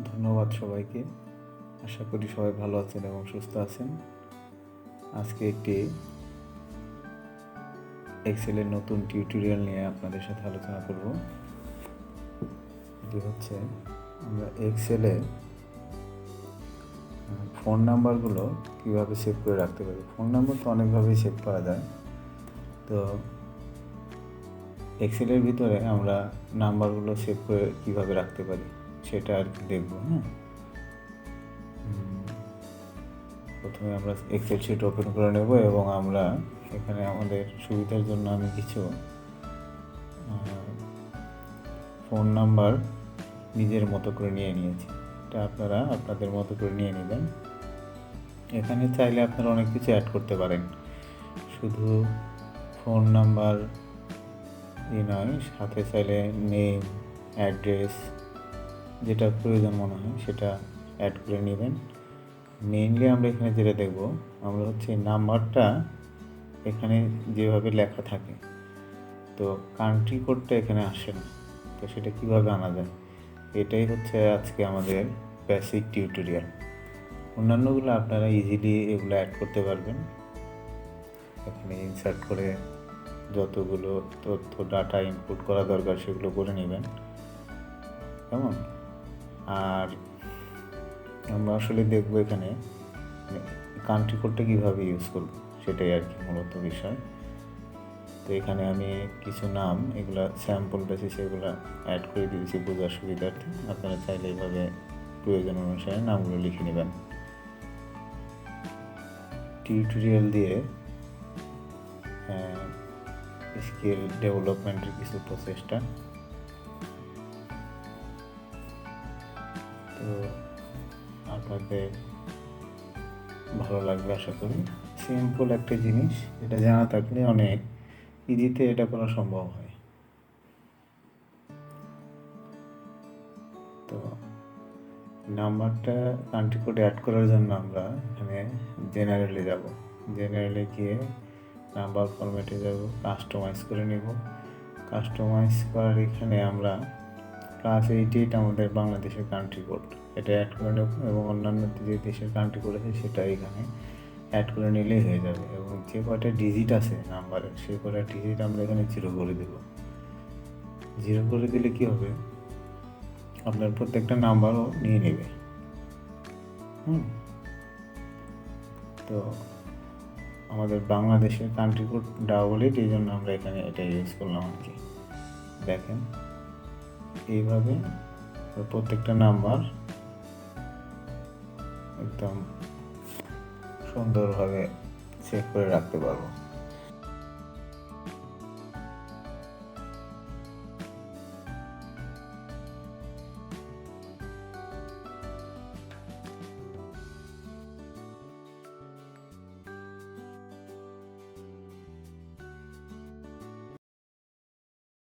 ধন্যবাদ সবাইকে। আশা করি সবাই ভালো আছেন এবং সুস্থ আছেন। আজকে একটি এক্সেলের নতুন টিউটোরিয়াল নিয়ে আপনাদের সাথে আলোচনা করব। এটি হচ্ছে আমরা এক্সেলে ফোন নাম্বারগুলো কীভাবে সেভ করে রাখতে পারি। ফোন নাম্বার তো অনেকভাবেই সেভ করা যায়। তো এক্সেলের ভিতরে আমরা নাম্বারগুলো সেভ করে কীভাবে রাখতে পারি সেটা আর কি দেখব। প্রথমে আমরা এক্সেল শিট ওপেন করে নেব এবং আমরা এখানে আমাদের সুবিধার জন্য আমি কিছু ফোন নাম্বার নিজের মতো করে নিয়ে নিয়েছি। এটা আপনারা আপনাদের মতো করে নিয়ে নেবেন। এখানে চাইলে আপনারা অনেক কিছু অ্যাড করতে পারেন, শুধু ফোন নাম্বার নয়, সাথে চাইলে নেম, অ্যাড্রেস, যেটা প্রয়োজন মনে হয় সেটা অ্যাড করে নেবেন। মেইনলি আমরা এখানে যেটা দেখব, আমরা হচ্ছে নাম্বারটা এখানে যেভাবে লেখা থাকে, তো কান্ট্রি কোডটা এখানে আসে না। তো সেটা কীভাবে আনা যায়, এটাই হচ্ছে আজকে আমাদের বেসিক টিউটোরিয়াল। অন্যান্যগুলো আপনারা ইজিলি এগুলো অ্যাড করতে পারবেন। এখানে ইনসার্ট করে যতগুলো তথ্য ডাটা ইনপুট করা দরকার সেগুলো করে নেবেন, কেমন। আর আমরা আসলে দেখব এখানে কান্ট্রি কোডটা কীভাবে ইউজ করব, সেটাই আর কি মূলত বিষয়। তো এখানে আমি কিছু নাম, এগুলো স্যাম্পল বেসিসে এগুলো অ্যাড করে দিয়েছি বোঝার সুবিধার্থে। আপনারা চাইলে এইভাবে প্রয়োজন অনুসারে নামগুলো লিখে নেবেন। টিউটোরিয়াল দিয়ে স্কিল ডেভেলপমেন্টের কিছু প্রচেষ্টা। তো আপনাদের ভালো লাগবে আশা করি। সিম্পল একটা জিনিস, এটা জানা থাকলে অনেক ইজিতে এটা করা সম্ভব হয়। তো নাম্বারটা কান্ট্রি কোডে অ্যাড করার জন্য আমরা এখানে জেনারেলে যাব। জেনারেলে গিয়ে নাম্বার ফরম্যাটে যাব, কাস্টমাইজ করে নেব। কাস্টমাইজ করার এখানে আমরা +88 আমাদের বাংলাদেশের কান্ট্রি কোড, এটা অ্যাড করে নেব এবং অন্যান্য যে দেশের কান্ট্রি কোড আছে সেটা এখানে অ্যাড করে নিলেই হয়ে যাবে। এবং যে কয়টা ডিজিট আছে নাম্বারের, সেই কয়টা ডিজিট আমরা এখানে 0 করে দেব। 0 করে দিলে কি হবে, আপনার প্রত্যেকটা নাম্বারও নিয়ে নেবে। তো আমাদের বাংলাদেশের কান্ট্রি কোড 88, এই জন্য আমরা এখানে এটা ইউজ করলাম আর কি। দেখেন এইভাবে প্রত্যেকটা নাম্বার একদম সুন্দরভাবে সেভ করে রাখতে পারবো।